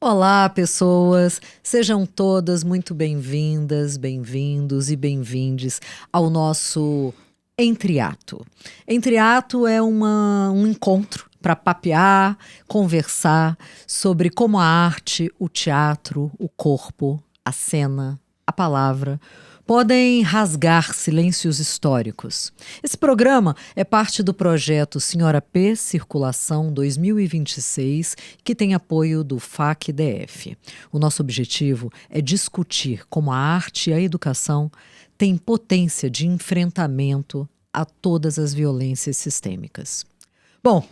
Olá, pessoas! Sejam todas muito bem-vindas, bem-vindos e bem-vindes ao nosso Entreato. Entreato é um encontro para papear, conversar sobre como a arte, o teatro, o corpo, a cena, a palavra podem rasgar silêncios históricos. Esse programa é parte do projeto Senhora P Circulação 2026, que tem apoio do FAC-DF. O nosso objetivo é discutir como a arte e a educação têm potência de enfrentamento a todas as violências sistêmicas. Bom,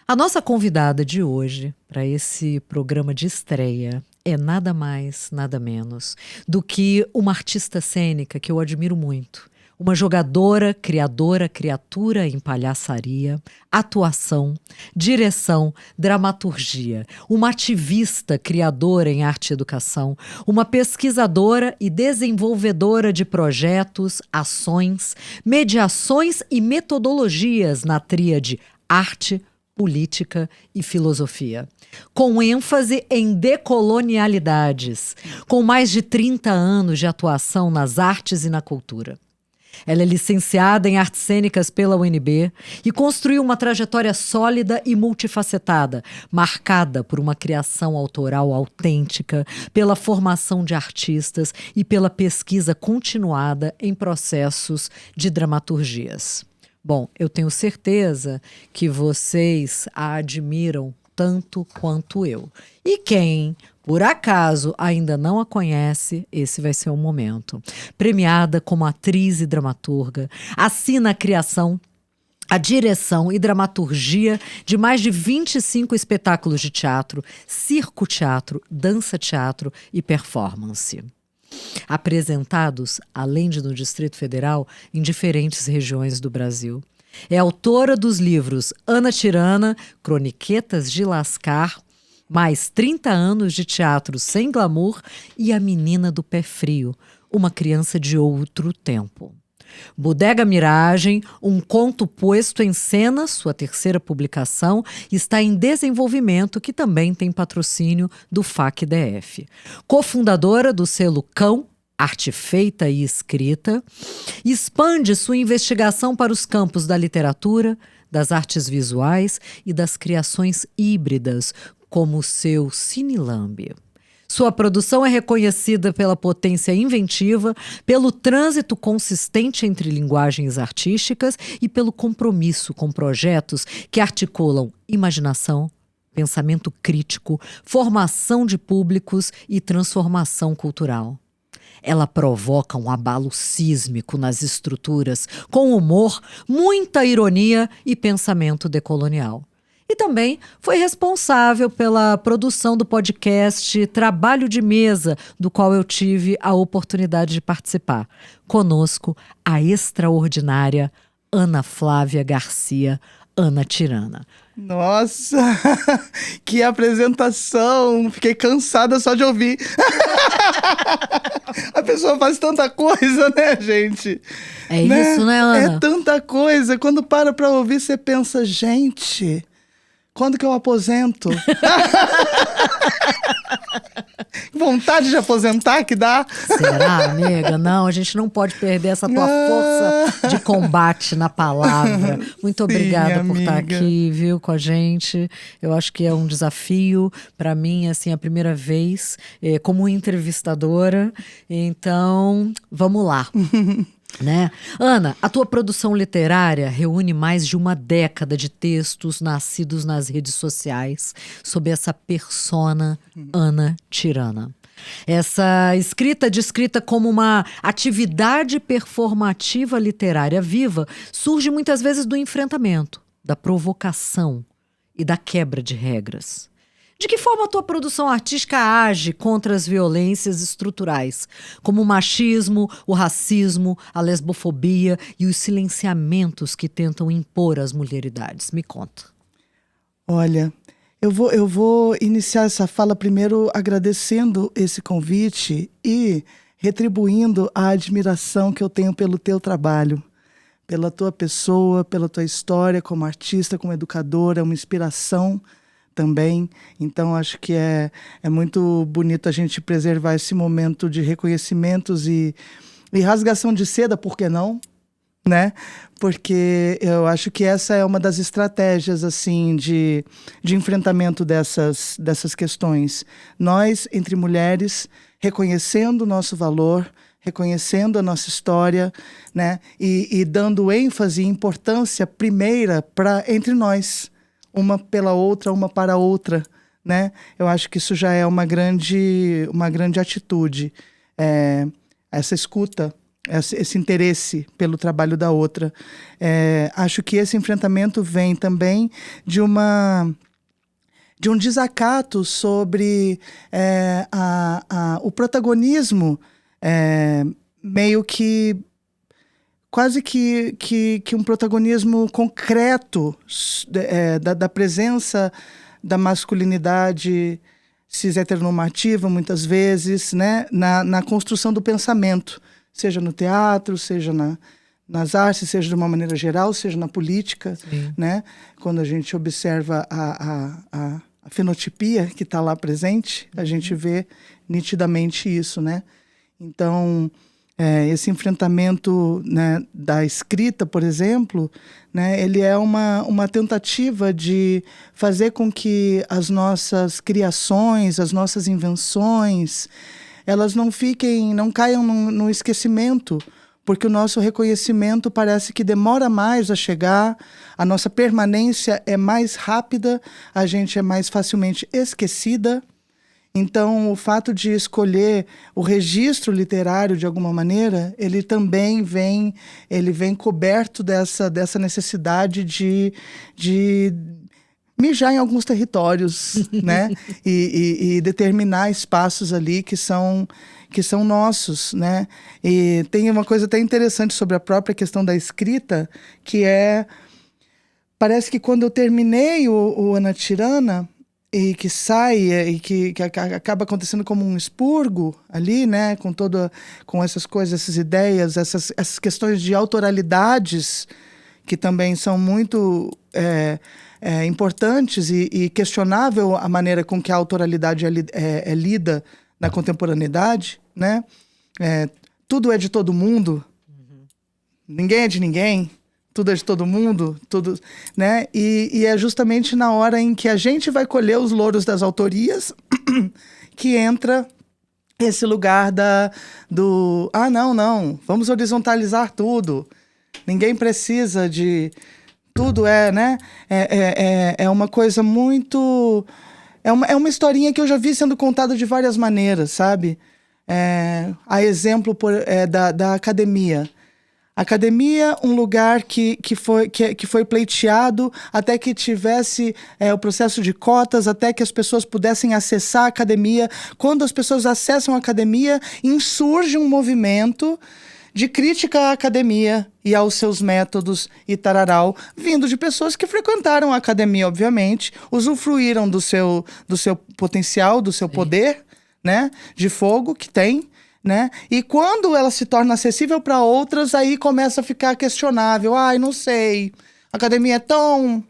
a nossa convidada de hoje para esse programa de estreia é nada mais, nada menos do que uma artista cênica que eu admiro muito. Uma jogadora, criadora, criatura em palhaçaria, atuação, direção, dramaturgia. Uma ativista, criadora em arte e educação. Uma pesquisadora e desenvolvedora de projetos, ações, mediações e metodologias na tríade arte, política e filosofia, com ênfase em decolonialidades, com mais de 30 anos de atuação nas artes e na cultura. Ela é licenciada em artes cênicas pela UNB e construiu uma trajetória sólida e multifacetada, marcada por uma criação autoral autêntica, pela formação de artistas e pela pesquisa continuada em processos de dramaturgias. Bom, eu tenho certeza que vocês a admiram tanto quanto eu. E quem, por acaso, ainda não a conhece, esse vai ser o momento. Premiada como atriz e dramaturga, assina a criação, a direção e dramaturgia de mais de 25 espetáculos de teatro, circo-teatro, dança-teatro e performance. Apresentados, além de no Distrito Federal, em diferentes regiões do Brasil. É autora dos livros Ana Tirana, Croniquetas de Lascar, mais 30 anos de teatro sem glamour e A Menina do Pé Frio, uma criança de outro tempo. Bodega Miragem, um conto posto em cena, sua terceira publicação, está em desenvolvimento, que também tem patrocínio do FAC-DF. Cofundadora do selo Cão, Arte Feita e Escrita, expande sua investigação para os campos da literatura, das artes visuais e das criações híbridas, como o seu Cinelambe. Sua produção é reconhecida pela potência inventiva, pelo trânsito consistente entre linguagens artísticas e pelo compromisso com projetos que articulam imaginação, pensamento crítico, formação de públicos e transformação cultural. Ela provoca um abalo sísmico nas estruturas, com humor, muita ironia e pensamento decolonial. E também foi responsável pela produção do podcast Trabalho de Mesa, do qual eu tive a oportunidade de participar. Conosco, a extraordinária Ana Flávia Garcia, Ana Tirana. Nossa, que apresentação! Fiquei cansada só de ouvir. A pessoa faz tanta coisa, né, gente? É isso, né, Ana? É tanta coisa. Quando para ouvir, você pensa, gente... Quando que eu aposento? Vontade de aposentar que dá. Será, amiga? Não, a gente não pode perder essa tua força de combate na palavra. Muito obrigada por estar aqui, viu, com a gente. Eu acho que é um desafio para mim, assim, a primeira vez como entrevistadora. Então, vamos lá. Né? Ana, a tua produção literária reúne mais de uma década de textos nascidos nas redes sociais sob essa persona Ana Tirana. Essa escrita descrita como uma atividade performativa literária viva surge muitas vezes do enfrentamento, da provocação e da quebra de regras. De que forma a tua produção artística age contra as violências estruturais, como o machismo, o racismo, a lesbofobia e os silenciamentos que tentam impor às mulheridades? Me conta. Olha, eu vou iniciar essa fala primeiro agradecendo esse convite e retribuindo a admiração que eu tenho pelo teu trabalho, pela tua pessoa, pela tua história como artista, como educadora, uma inspiração também. Então, acho que é muito bonito a gente preservar esse momento de reconhecimentos e rasgação de seda, por que não? Né? Porque eu acho que essa é uma das estratégias assim de enfrentamento dessas questões. Nós, entre mulheres, reconhecendo o nosso valor, reconhecendo a nossa história, né? E dando ênfase e importância primeira entre nós, uma pela outra, uma para a outra, né? Eu acho que isso já é uma grande atitude, essa escuta, esse interesse pelo trabalho da outra. Acho que esse enfrentamento vem também de um desacato sobre o protagonismo, meio que quase que um protagonismo concreto da presença da masculinidade cis heteronormativa, muitas vezes, né, na construção do pensamento, seja no teatro, seja nas artes, seja de uma maneira geral, seja na política, né? Quando a gente observa a fenotipia que está lá presente, a gente vê nitidamente isso, né? Então, esse enfrentamento, né, da escrita, por exemplo, né, ele é uma tentativa de fazer com que as nossas criações, as nossas invenções, elas não caiam no esquecimento, porque o nosso reconhecimento parece que demora mais a chegar, a nossa permanência é mais rápida, a gente é mais facilmente esquecida. Então, o fato de escolher o registro literário de alguma maneira, ele também vem coberto dessa necessidade de mijar em alguns territórios, né? E determinar espaços ali que são nossos, né? E tem uma coisa até interessante sobre a própria questão da escrita, que parece que quando eu terminei o Ana Tirana, e que sai, e que acaba acontecendo como um expurgo ali, né? Com essas coisas, essas ideias, essas questões de autoralidades, que também são muito importantes e questionável a maneira com que a autoralidade é lida na contemporaneidade, né? Tudo é de todo mundo, ninguém é de ninguém, tudo é de todo mundo, tudo, né? E é justamente na hora em que a gente vai colher os louros das autorias que entra esse lugar do não, vamos horizontalizar tudo, ninguém precisa de... Tudo né? É uma coisa muito... É uma historinha que eu já vi sendo contada de várias maneiras, sabe? A exemplo da academia. Academia, um lugar que foi pleiteado até que tivesse o processo de cotas, até que as pessoas pudessem acessar a academia. Quando as pessoas acessam a academia, insurge um movimento de crítica à academia e aos seus métodos e tararau, vindo de pessoas que frequentaram a academia, obviamente, usufruíram do seu potencial, do seu poder, né, de fogo que tem, né? E quando ela se torna acessível para outras, aí começa a ficar questionável. Não sei, a academia é tão...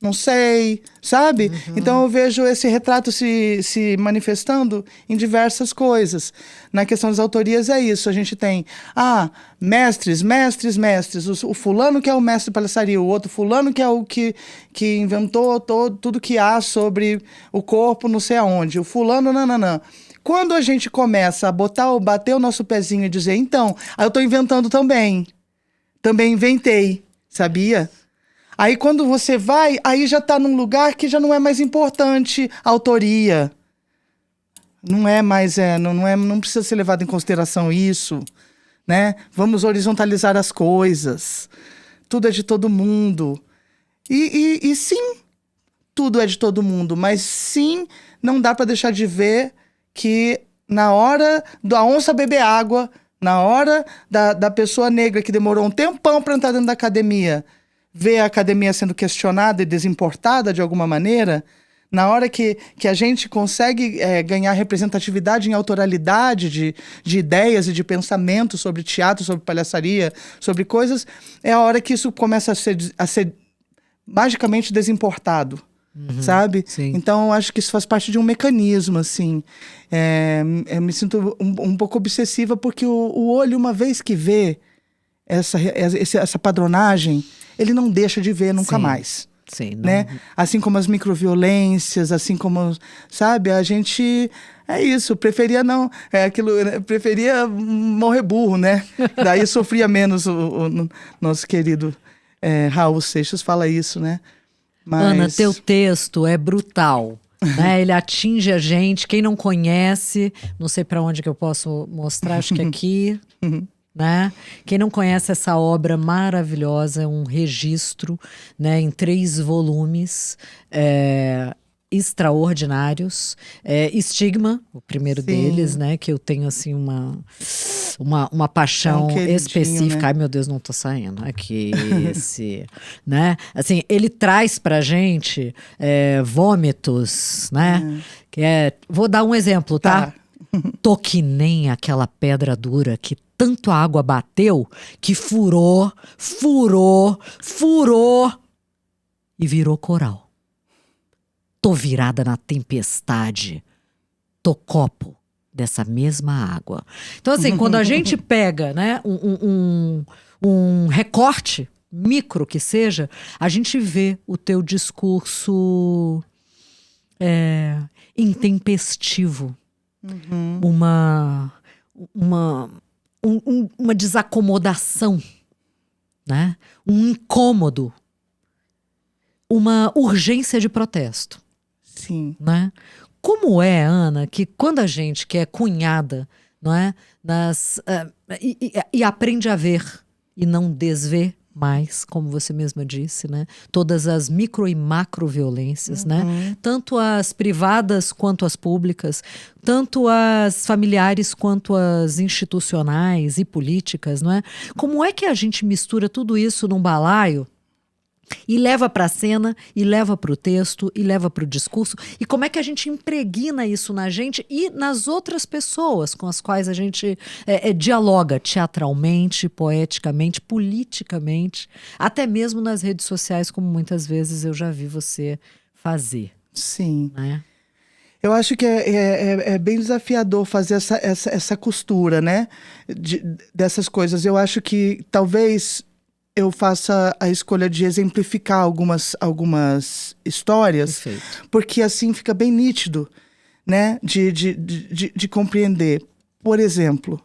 não sei, sabe? Uhum. Então eu vejo esse retrato se manifestando em diversas coisas. Na questão das autorias é isso, a gente tem mestres, o fulano que é o mestre de palhaçaria, o outro fulano que é o que inventou tudo que há sobre o corpo não sei aonde, o fulano nananã. Quando a gente começa a bater o nosso pezinho e dizer, então, eu estou inventando também inventei, sabia? Aí quando você vai, aí já está num lugar que já não é mais importante a autoria. Não é mais, não precisa ser levado em consideração isso, né? Vamos horizontalizar as coisas. Tudo é de todo mundo. E sim, tudo é de todo mundo, mas sim, não dá para deixar de ver que na hora da onça beber água, na hora da pessoa negra que demorou um tempão para entrar dentro da academia, ver a academia sendo questionada e desimportada de alguma maneira, na hora que a gente consegue ganhar representatividade em autoralidade de ideias e de pensamento sobre teatro, sobre palhaçaria, sobre coisas, é a hora que isso começa a ser magicamente desimportado, sabe? Sim. Então, eu acho que isso faz parte de um mecanismo, assim. Eu me sinto um pouco obsessiva, porque o olho, uma vez que vê essa padronagem, ele não deixa de ver nunca Sim. mais. Sim, não... Né? Assim como as microviolências, assim como, sabe, a gente... É isso, preferia não... preferia morrer burro, né? Daí sofria menos o nosso querido Raul Seixas fala isso, né? Ana, teu Mas... texto é brutal, né? Ele atinge a gente. Quem não conhece, não sei para onde que eu posso mostrar, acho que aqui, né? Quem não conhece essa obra maravilhosa, é um registro, né, em 3 volumes, extraordinários. Estigma, o primeiro deles, Sim, né? Que eu tenho assim uma é um paixão queridinho, específica. né? Ai, meu Deus, não tô saindo. Aqui, esse, né? Assim, ele traz pra gente vômitos, né? Vou dar um exemplo, tá? Tá. Tô que nem aquela pedra dura que tanto a água bateu que furou e virou coral. Tô virada na tempestade. Tô copo dessa mesma água. Então, assim, quando a gente pega, né, um recorte micro que seja, a gente vê o teu discurso intempestivo, uma desacomodação, né? Um incômodo, uma urgência de protesto, Sim. né? Como é, Ana, que quando a gente que é cunhada, não é, e aprende a ver e não desver mais, como você mesma disse, né? Todas as micro e macro violências, né? Tanto as privadas quanto as públicas, tanto as familiares quanto as institucionais e políticas, não é? Como é que a gente mistura tudo isso num balaio e leva para a cena, e leva para o texto, e leva para o discurso? E como é que a gente impregna isso na gente e nas outras pessoas com as quais a gente dialoga teatralmente, poeticamente, politicamente, até mesmo nas redes sociais, como muitas vezes eu já vi você fazer, Sim. né? Eu acho que é bem desafiador fazer essa costura, né? Dessas coisas. Eu acho que talvez eu faça a escolha de exemplificar algumas histórias, Perfeito. porque assim fica bem nítido, né? De compreender. Por exemplo,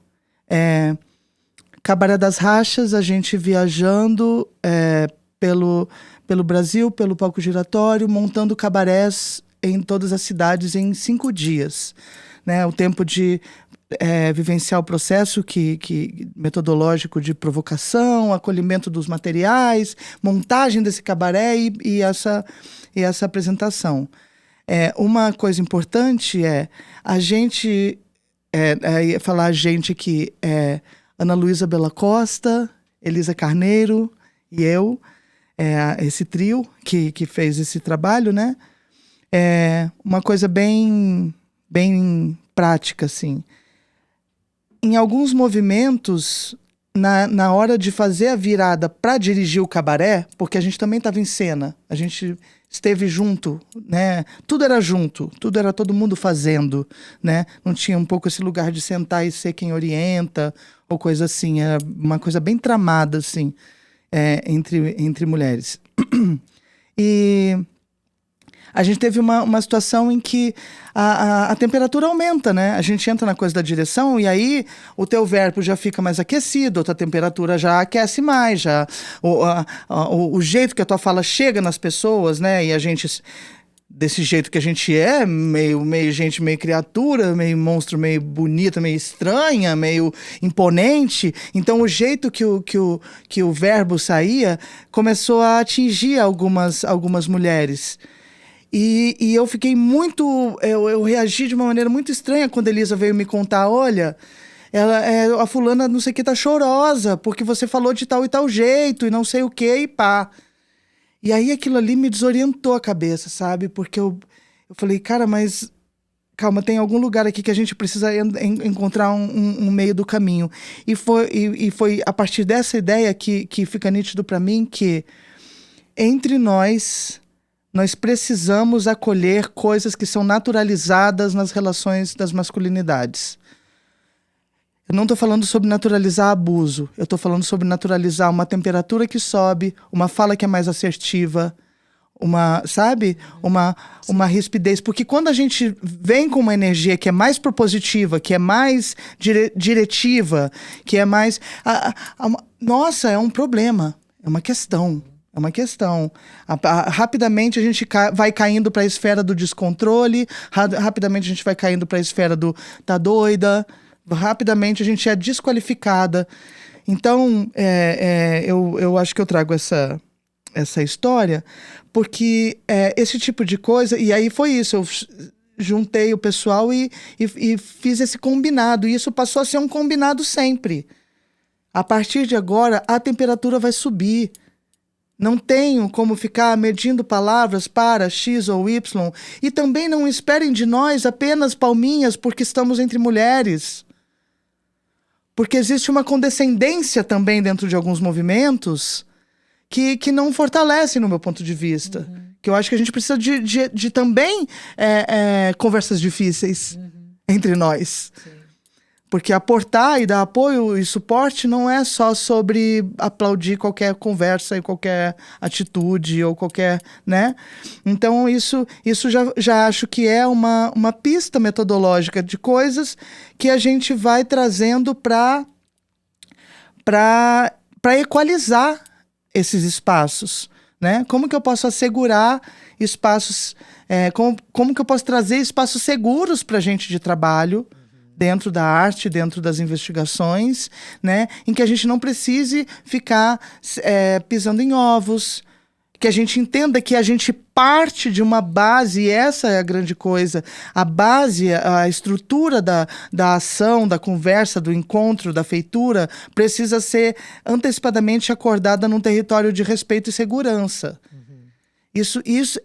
Cabaré das Rachas, a gente viajando pelo Brasil, pelo palco giratório, montando cabarés em todas as cidades em 5 dias. Né? O tempo de vivenciar o processo metodológico de provocação, acolhimento dos materiais, montagem desse cabaré e essa apresentação. Uma coisa importante a gente, falar a gente aqui, Ana Luísa Bela Costa, Elisa Carneiro e eu, esse trio que fez esse trabalho, né? Uma coisa bem prática, assim. Em alguns movimentos, na hora de fazer a virada para dirigir o cabaré, porque a gente também estava em cena, a gente esteve junto, né? Tudo era junto, tudo era todo mundo fazendo, né? Não tinha um pouco esse lugar de sentar e ser quem orienta, ou coisa assim. Era uma coisa bem tramada, assim, entre mulheres. E a gente teve uma situação em que a temperatura aumenta, né? A gente entra na coisa da direção e aí o teu verbo já fica mais aquecido, a tua temperatura já aquece mais, o jeito que a tua fala chega nas pessoas, né? E a gente, desse jeito que a gente meio gente, meio criatura, meio monstro, meio bonita, meio estranha, meio imponente. Então o jeito que o verbo saía começou a atingir algumas mulheres. E eu fiquei muito... Eu reagi de uma maneira muito estranha quando a Elisa veio me contar, olha, a fulana não sei o que tá chorosa, porque você falou de tal e tal jeito, e não sei o que, e pá. E aí aquilo ali me desorientou a cabeça, sabe? Porque eu falei, cara, mas calma, tem algum lugar aqui que a gente precisa encontrar um meio do caminho. E foi a partir dessa ideia que fica nítido para mim que entre nós Nós precisamos acolher coisas que são naturalizadas nas relações das masculinidades. Eu não estou falando sobre naturalizar abuso. Eu estou falando sobre naturalizar uma temperatura que sobe, uma fala que é mais assertiva, sabe? Uma rispidez. Porque quando a gente vem com uma energia que é mais propositiva, que é mais diretiva, que é mais... Nossa, é um problema. É uma questão. É uma questão. Rapidamente a gente vai caindo para a esfera do descontrole, rapidamente a gente vai caindo para a esfera do tá doida, rapidamente a gente é desqualificada. Então, eu acho que eu trago essa história, porque esse tipo de coisa... E aí foi isso, eu juntei o pessoal e fiz esse combinado. E isso passou a ser um combinado sempre. A partir de agora, a temperatura vai subir. Não tenho como ficar medindo palavras para X ou Y. E também não esperem de nós apenas palminhas porque estamos entre mulheres. Porque existe uma condescendência também dentro de alguns movimentos que não fortalece, no meu ponto de vista. Uhum. Que eu acho que a gente precisa de também conversas difíceis entre nós. Sim. Porque aportar e dar apoio e suporte não é só sobre aplaudir qualquer conversa e qualquer atitude ou qualquer, né? Então, isso já acho que é uma pista metodológica de coisas que a gente vai trazendo para equalizar esses espaços, né? Como que eu posso assegurar espaços... como que eu posso trazer espaços seguros para a gente de trabalho, dentro da arte, dentro das investigações, né? Em que a gente não precise ficar pisando em ovos, que a gente entenda que a gente parte de uma base, e essa é a grande coisa, a base, a estrutura da ação, da conversa, do encontro, da feitura, precisa ser antecipadamente acordada num território de respeito e segurança.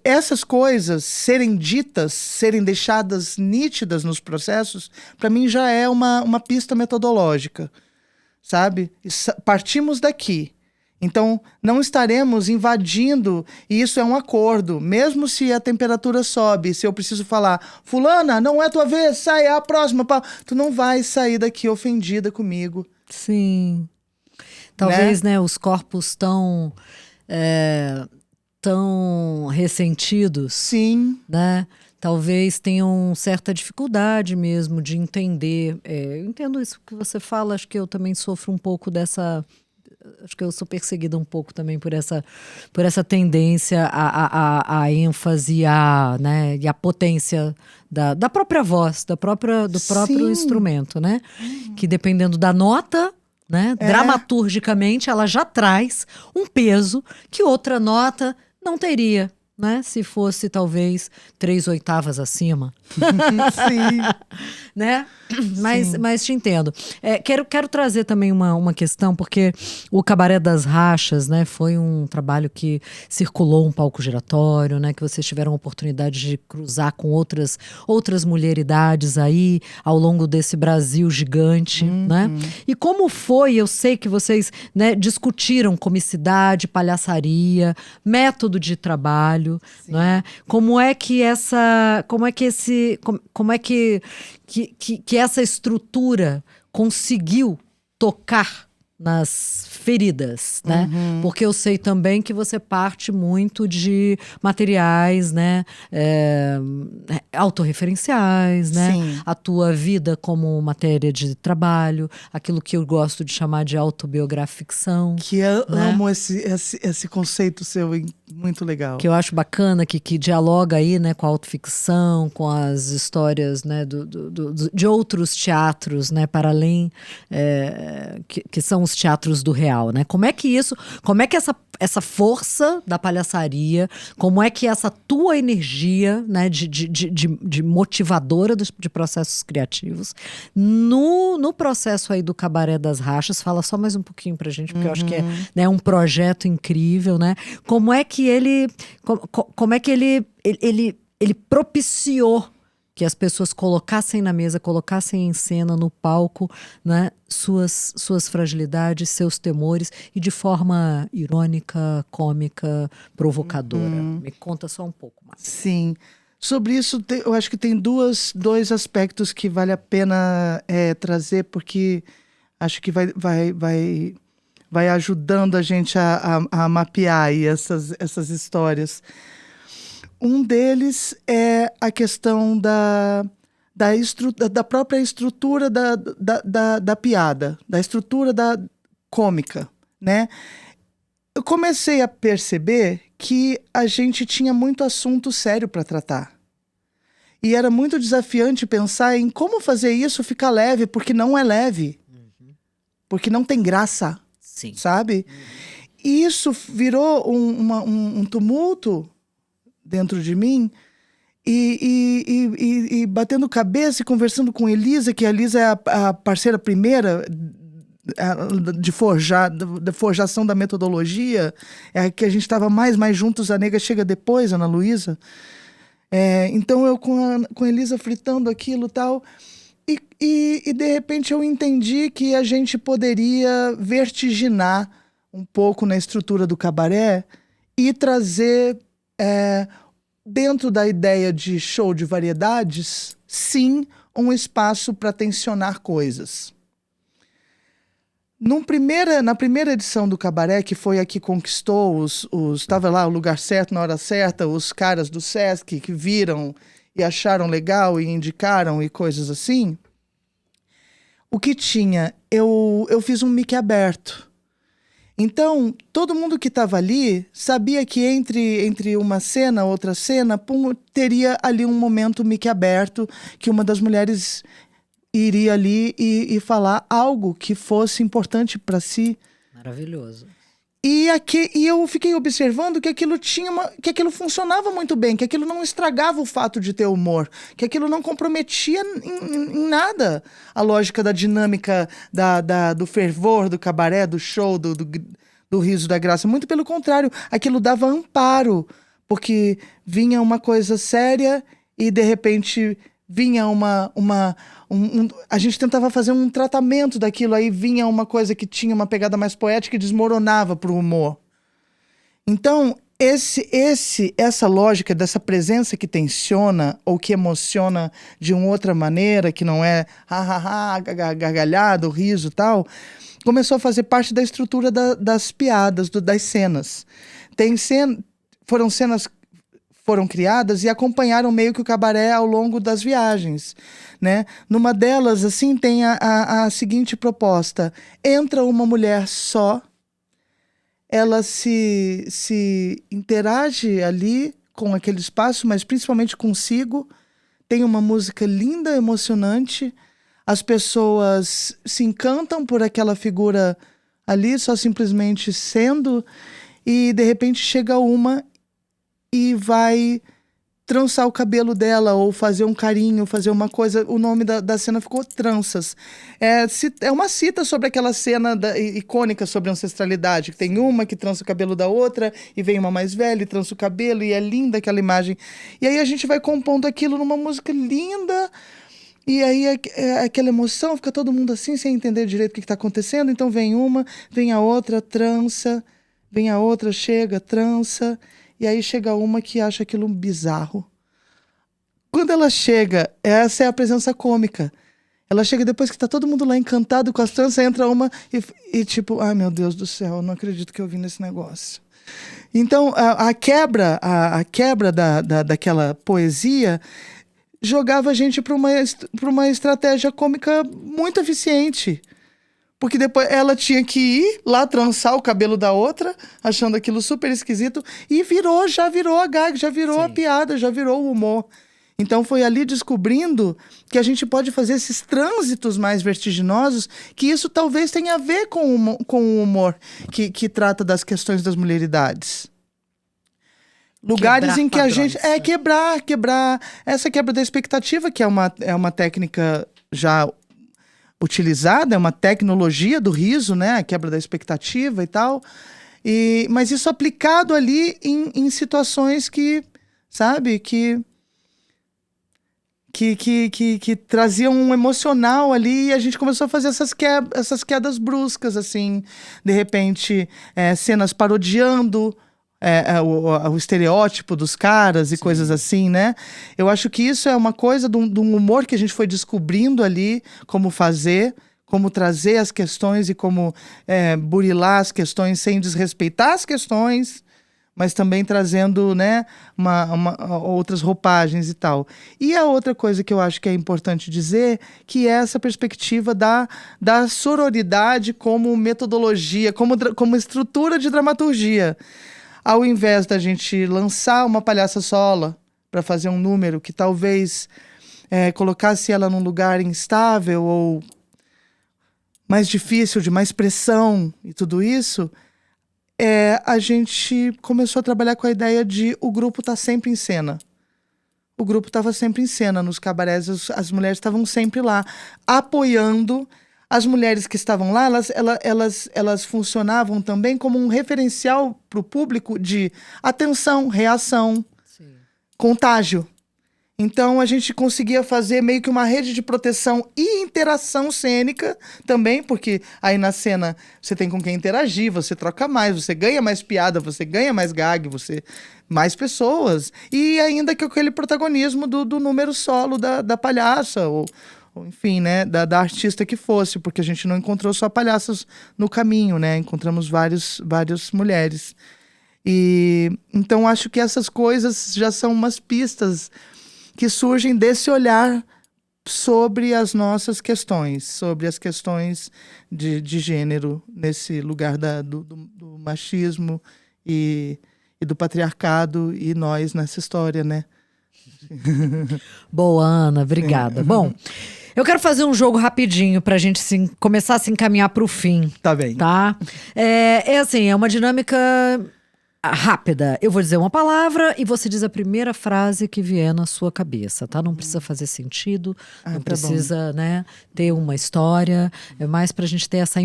Essas coisas serem ditas, serem deixadas nítidas nos processos, para mim já é uma pista metodológica, sabe? Partimos daqui. Então, não estaremos invadindo, e isso é um acordo, mesmo se a temperatura sobe, se eu preciso falar, fulana, não é tua vez, sai, é a próxima, tu não vai sair daqui ofendida comigo. Sim. Talvez, né os corpos tão ressentidos, sim, né? Talvez tenham certa dificuldade mesmo de entender. Eu entendo isso que você fala, acho que eu também sofro um pouco dessa... Acho que eu sou perseguida um pouco também por essa tendência à ênfase né, e à potência da própria voz, do próprio sim, instrumento, né? Que dependendo da nota... né, dramaturgicamente, ela já traz um peso que outra nota não teria, né? Se fosse talvez 3/8 acima. Sim. Né? Mas te entendo. Quero trazer também uma questão, porque o Cabaré das Rachas, né, foi um trabalho que circulou um palco giratório, né, que vocês tiveram a oportunidade de cruzar com outras mulheridades aí ao longo desse Brasil gigante, né? E como foi, eu sei que vocês, né, discutiram comicidade, palhaçaria, método de trabalho, né? Como é que essa estrutura conseguiu tocar nas feridas, né? Porque eu sei também que você parte muito de materiais, né? Autorreferenciais, né? Sim. A tua vida como matéria de trabalho, aquilo que eu gosto de chamar de autobiograficção. Que eu né? amo esse conceito seu, muito legal. Que eu acho bacana, que dialoga aí, né, com a autoficção, com as histórias, né, de outros teatros, né, para além, que são os teatros do real, né? Como é que essa força da palhaçaria, como é que essa tua energia, né, de motivadora de processos criativos, no processo aí do Cabaré das Rachas, fala só mais um pouquinho pra gente, porque eu acho que é, né, um projeto incrível, né? Como é que ele propiciou que as pessoas colocassem na mesa, colocassem em cena, no palco, né, suas fragilidades, seus temores, e de forma irônica, cômica, provocadora. Me conta só um pouco mais. Sim. Sobre isso, eu acho que tem dois aspectos que vale a pena trazer, porque acho que vai ajudando a gente a mapear aí essas histórias. Um deles é a questão da própria estrutura da piada, da estrutura cômica, né? Eu comecei a perceber que a gente tinha muito assunto sério para tratar. E era muito desafiante pensar em como fazer isso ficar leve, porque não é leve. Porque não tem graça, Sim. sabe? E isso virou um tumulto dentro de mim, e batendo cabeça e conversando com Elisa, que a Elisa é a parceira primeira da forjação da metodologia, é a que a gente estava mais juntos, a nega chega depois, Ana Luísa. Então eu com a Elisa fritando aquilo e tal, e de repente eu entendi que a gente poderia vertiginar um pouco na estrutura do cabaré e trazer, dentro da ideia de show de variedades, sim, um espaço para tensionar coisas. Na primeira edição do Cabaré, que foi a que conquistou estava lá o lugar certo na hora certa, os caras do Sesc que viram e acharam legal e indicaram e coisas assim, o que tinha? Eu fiz um mic aberto. Então, todo mundo que estava ali sabia que entre uma cena, outra cena, teria ali um momento mic aberto, que uma das mulheres iria ali e falar algo que fosse importante para si. Maravilhoso. E eu fiquei observando que que aquilo funcionava muito bem, que aquilo não estragava o fato de ter humor, que aquilo não comprometia em nada a lógica da dinâmica do fervor, do cabaré, do show, do riso da graça. Muito pelo contrário, aquilo dava amparo, porque vinha uma coisa séria e de repente vinha a gente tentava fazer um tratamento daquilo, aí vinha uma coisa que tinha uma pegada mais poética e desmoronava pro humor. Então, essa lógica dessa presença que tensiona ou que emociona de uma outra maneira, que não é gargalhado, riso e tal, começou a fazer parte da estrutura das piadas, das cenas. Foram cenas foram criadas e acompanharam meio que o cabaré ao longo das viagens, né? Numa delas, assim, tem a seguinte proposta: entra uma mulher só, ela se interage ali com aquele espaço, mas principalmente consigo, tem uma música linda, emocionante, as pessoas se encantam por aquela figura ali, só simplesmente sendo, e de repente chega uma e vai trançar o cabelo dela, ou fazer um carinho, fazer uma coisa. O nome da cena ficou Tranças. É uma cita sobre aquela cena icônica sobre ancestralidade, que tem uma que trança o cabelo da outra, e vem uma mais velha e trança o cabelo, e é linda aquela imagem. E aí a gente vai compondo aquilo numa música linda, e aí aquela emoção, fica todo mundo assim, sem entender direito o que está acontecendo. Então vem uma, vem a outra, trança, vem a outra, chega, trança. E aí chega uma que acha aquilo bizarro. Quando ela chega, essa é a presença cômica. Ela chega depois que tá todo mundo lá encantado com as tranças, entra uma e tipo, ai meu Deus do céu, eu não acredito que eu vim nesse negócio. Então, a quebra daquela poesia jogava a gente para uma estratégia cômica muito eficiente. Porque depois ela tinha que ir lá trançar o cabelo da outra, achando aquilo super esquisito, e já virou a gag, já virou Sim. a piada, já virou o humor. Então foi ali descobrindo que a gente pode fazer esses trânsitos mais vertiginosos, que isso talvez tenha a ver com o humor que trata das questões das mulheridades. Lugares em que a gente... quebrar. Essa quebra da expectativa, que é uma técnica já utilizada, é uma tecnologia do riso, né? A quebra da expectativa e tal. Mas isso aplicado ali em situações que, sabe, que que traziam um emocional ali, e a gente começou a fazer essas quedas bruscas, assim, de repente, cenas parodiando o estereótipo dos caras e Sim. coisas assim, né? Eu acho que isso é uma coisa de um humor que a gente foi descobrindo ali, como fazer, como trazer as questões e como burilar as questões sem desrespeitar as questões, mas também trazendo, né, outras roupagens e tal. E a outra coisa que eu acho que é importante dizer, que é essa perspectiva da sororidade como metodologia, como estrutura de dramaturgia. Ao invés da gente lançar uma palhaça sola para fazer um número que talvez colocasse ela num lugar instável ou mais difícil, de mais pressão e tudo isso, a gente começou a trabalhar com a ideia de o grupo estar sempre em cena. O grupo estava sempre em cena, nos cabarés as mulheres estavam sempre lá, apoiando. As mulheres que estavam lá, elas funcionavam também como um referencial para o público de atenção, reação, Sim. contágio. Então a gente conseguia fazer meio que uma rede de proteção e interação cênica também, porque aí na cena você tem com quem interagir, você troca mais, você ganha mais piada, você ganha mais gag, mais pessoas. E ainda que aquele protagonismo do número solo da palhaça, ou enfim, né, da artista que fosse, porque a gente não encontrou só palhaças no caminho, né? Encontramos várias mulheres. E então acho que essas coisas já são umas pistas que surgem desse olhar sobre as nossas questões, sobre as questões de gênero, nesse lugar do machismo e do patriarcado, e nós nessa história, né? Boa, Ana, obrigada. Bom, eu quero fazer um jogo rapidinho pra gente começar a se encaminhar pro fim. Tá bem. Tá? Assim, é uma dinâmica rápida. Eu vou dizer uma palavra e você diz a primeira frase que vier na sua cabeça, tá? Não precisa fazer sentido, não tá precisa, né, ter uma história. É mais pra gente ter essa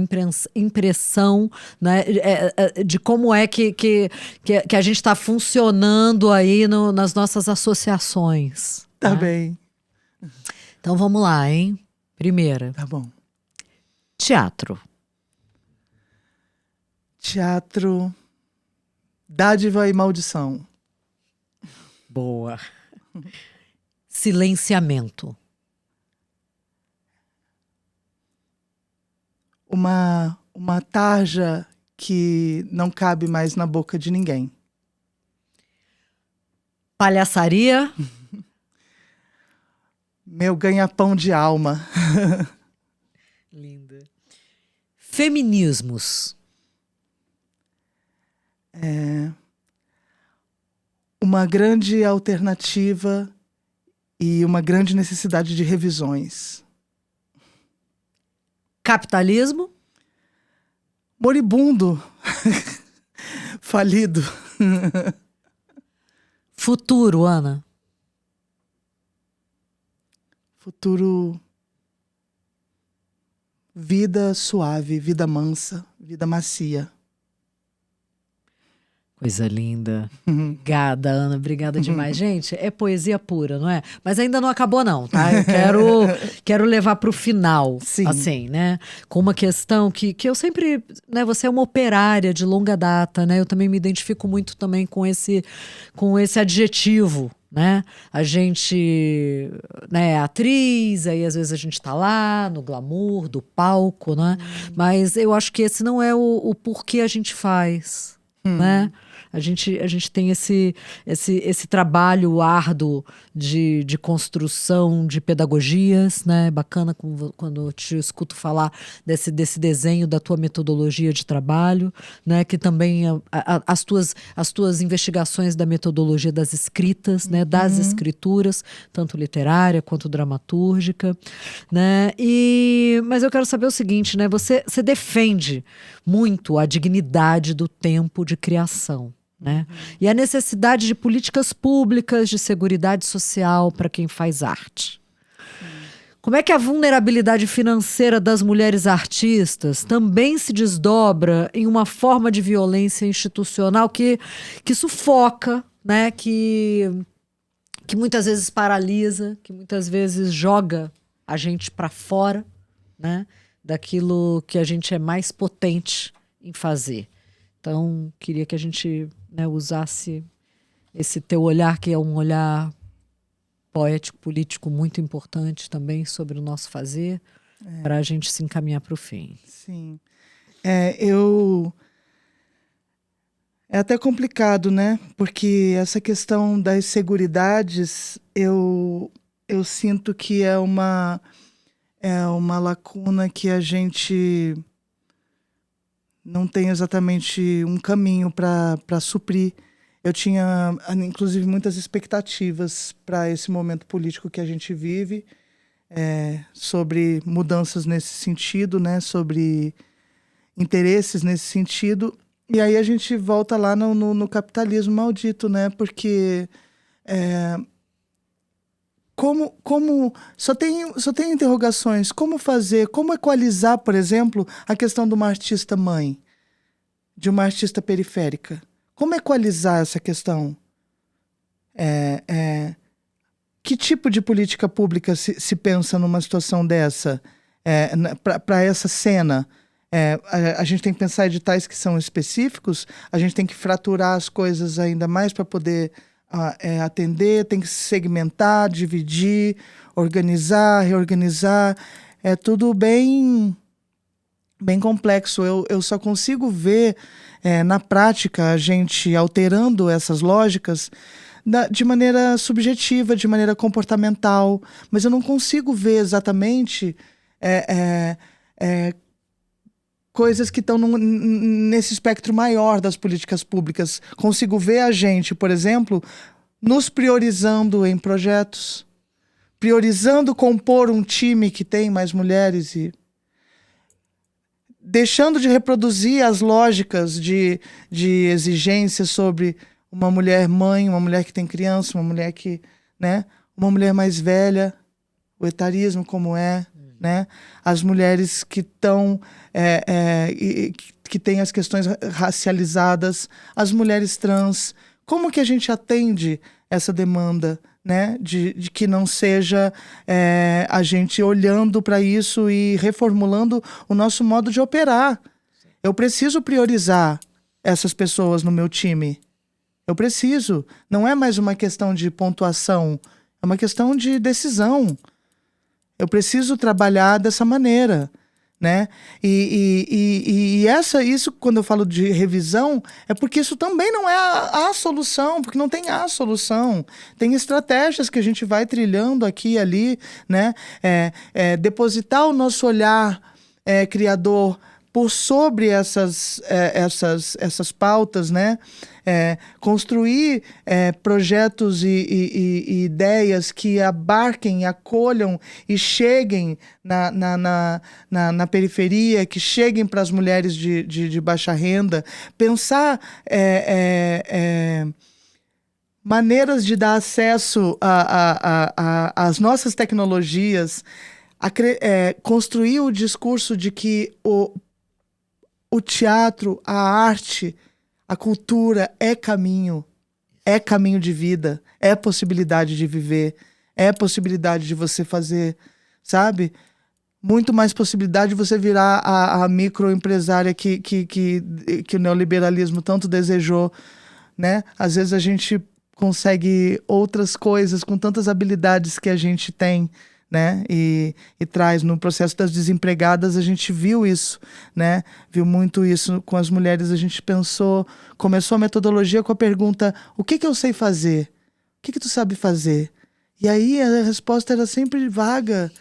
impressão, né, de como é que a gente tá funcionando aí nas nossas associações. Tá né? bem. Então vamos lá, hein? Primeira. Tá bom. Teatro. Teatro, dádiva e maldição. Boa. Silenciamento. Uma tarja que não cabe mais na boca de ninguém. Palhaçaria. Meu ganha-pão de alma. Linda. Feminismos. Uma grande alternativa e uma grande necessidade de revisões. Capitalismo. Moribundo. Falido. Futuro, Ana. Futuro. Vida suave, vida mansa, vida macia. Coisa linda. Obrigada, Ana. Obrigada demais. Gente, é poesia pura, não é? Mas ainda não acabou não, tá? Eu quero levar pro final, Sim. assim, né? Com uma questão que eu sempre, né? Você é uma operária de longa data, né? Eu também me identifico muito também com esse adjetivo, né? A gente, né, é atriz, aí às vezes a gente tá lá no glamour do palco, né? Mas eu acho que esse não é o porquê a gente faz, né? A gente tem esse trabalho árduo de construção de pedagogias, né? Bacana quando eu te escuto falar desse desenho da tua metodologia de trabalho, né? Que também as tuas investigações da metodologia das escritas, né? Das escrituras, tanto literária quanto dramatúrgica, né? Mas eu quero saber o seguinte, né? Você defende muito a dignidade do tempo de criação. Né? E a necessidade de políticas públicas de seguridade social para quem faz arte. Como é que a vulnerabilidade financeira das mulheres artistas também se desdobra em uma forma de violência institucional que sufoca, né? que que muitas vezes paralisa, que muitas vezes joga a gente para fora, né, daquilo que a gente é mais potente em fazer. Então, queria que a gente, né, usasse esse teu olhar, que é um olhar poético, político muito importante também sobre o nosso fazer, para a gente se encaminhar para o fim. Sim. É até complicado, né? Porque essa questão das seguridades, eu sinto que é uma lacuna que a gente não tem exatamente um caminho para suprir. Eu tinha, inclusive, muitas expectativas para esse momento político que a gente vive, sobre mudanças nesse sentido, né? Sobre interesses nesse sentido. E aí a gente volta lá no capitalismo maldito, né? Porque como só tem interrogações. Como fazer, como equalizar, por exemplo, a questão de uma artista mãe, de uma artista periférica? Como equalizar essa questão? Que tipo de política pública se pensa numa situação dessa, para essa cena? A gente tem que pensar editais que são específicos, a gente tem que fraturar as coisas ainda mais para poder atender, tem que segmentar, dividir, organizar, reorganizar. É tudo bem complexo. Eu só consigo ver na prática a gente alterando essas lógicas de maneira subjetiva, de maneira comportamental, mas eu não consigo ver exatamente coisas que estão nesse espectro maior das políticas públicas. Consigo ver a gente, por exemplo, nos priorizando em projetos, priorizando compor um time que tem mais mulheres e deixando de reproduzir as lógicas de exigência sobre uma mulher mãe, uma mulher que tem criança, uma mulher que, né, uma mulher mais velha, o etarismo como né? As mulheres que estão que têm as questões racializadas, as mulheres trans. Como que a gente atende essa demanda, né? De que não seja a gente olhando para isso e reformulando o nosso modo de operar. Eu preciso priorizar essas pessoas no meu time. Eu preciso. Não é mais uma questão de pontuação, é uma questão de decisão. Eu preciso trabalhar dessa maneira, né? Isso, quando eu falo de revisão, é porque isso também não é a solução, porque não tem a solução. Tem estratégias que a gente vai trilhando aqui e ali, né? Depositar o nosso olhar criador por sobre essas pautas, né? Construir projetos e ideias que abarquem, acolham e cheguem na periferia, que cheguem para as mulheres de baixa renda. Pensar maneiras de dar acesso às nossas tecnologias, construir o discurso de que o teatro, a arte, a cultura é caminho de vida, é possibilidade de viver, é possibilidade de você fazer, sabe? Muito mais possibilidade de você virar a microempresária que o neoliberalismo tanto desejou, né? Às vezes a gente consegue outras coisas com tantas habilidades que a gente tem, né? E traz no processo das desempregadas, a gente viu isso, né? Viu muito isso com as mulheres. A gente começou a metodologia com a pergunta: o que eu sei fazer? O que tu sabe fazer? E aí a resposta era sempre vaga.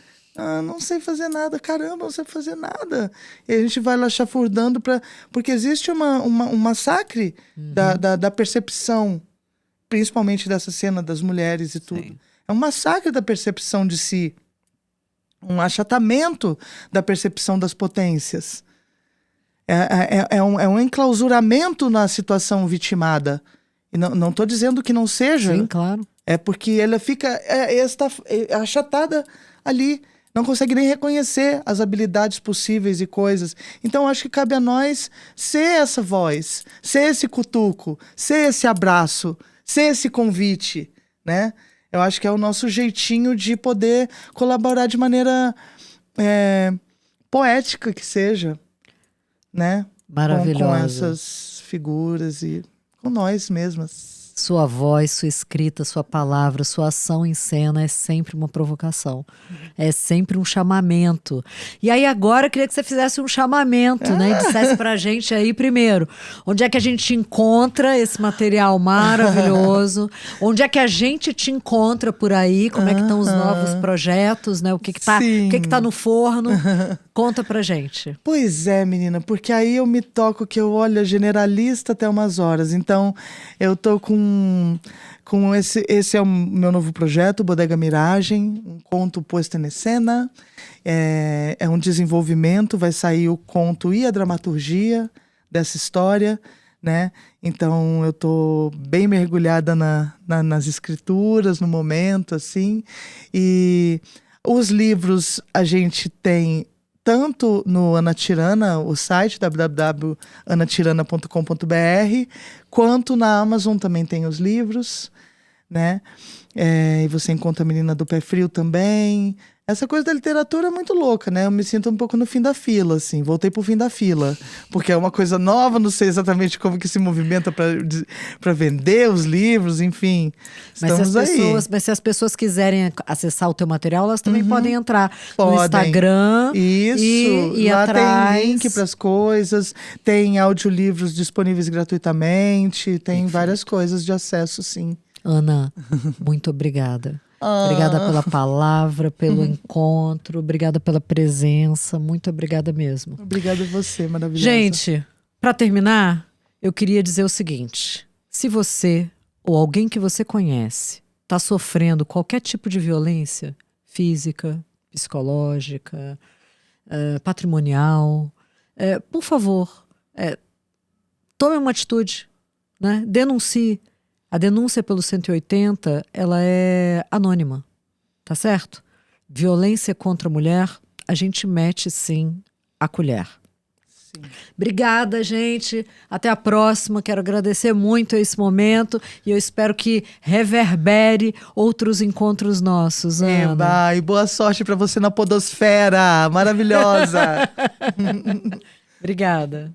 Não sei fazer nada. Caramba, não sei fazer nada. E a gente vai lá chafurdando porque existe um massacre da percepção, principalmente dessa cena das mulheres e tudo. Sim. É um massacre da percepção de si. Um achatamento da percepção das potências. É um enclausuramento na situação vitimada. E não estou dizendo que não seja. Sim, claro. É porque ela fica achatada ali. Não consegue nem reconhecer as habilidades possíveis e coisas. Então, acho que cabe a nós ser essa voz, ser esse cutuco, ser esse abraço, ser esse convite, né? Eu acho que é o nosso jeitinho de poder colaborar de maneira poética que seja, né? Maravilhosa. Com essas figuras e com nós mesmas. Sua voz, sua escrita, sua palavra, sua ação em cena é sempre uma provocação. É sempre um chamamento. E aí agora eu queria que você fizesse um chamamento, né? E dissesse pra gente aí primeiro, onde é que a gente encontra esse material maravilhoso? Onde é que a gente te encontra por aí? Como é que estão os novos projetos, né? O que que tá no forno? Conta pra gente. Pois é, menina, porque aí eu me toco que eu olho generalista até umas horas. Então, eu tô com esse é o meu novo projeto, Bodega Miragem, um conto posto em cena. É um desenvolvimento, vai sair o conto e a dramaturgia dessa história, né? Então, eu tô bem mergulhada nas escrituras, no momento, assim. E os livros a gente tem tanto no Ana Tirana, o site www.anatirana.com.br, quanto na Amazon também tem os livros, né? E você encontra a Menina do Pé Frio também. Essa coisa da literatura é muito louca, né? Eu me sinto um pouco no fim da fila, assim. Voltei pro fim da fila. Porque é uma coisa nova, não sei exatamente como que se movimenta para vender os livros, enfim. Estamos aí. Mas se as pessoas quiserem acessar o teu material, elas também podem entrar no Podem. Instagram. Isso. E Lá atrás. tem link para as coisas, tem audiolivros disponíveis gratuitamente, tem várias coisas de acesso, sim. Ana, muito obrigada. Obrigada pela palavra, pelo encontro, obrigada pela presença, muito obrigada mesmo. Obrigada a você, maravilhosa. Gente, para terminar, eu queria dizer o seguinte: se você ou alguém que você conhece está sofrendo qualquer tipo de violência física, psicológica, patrimonial, por favor, tome uma atitude, né? Denuncie. A denúncia pelo 180, ela é anônima, tá certo? Violência contra a mulher, a gente mete sim a colher. Sim. Obrigada, gente. Até a próxima. Quero agradecer muito esse momento e eu espero que reverbere outros encontros nossos, Ana. E boa sorte para você na podosfera, maravilhosa. Obrigada.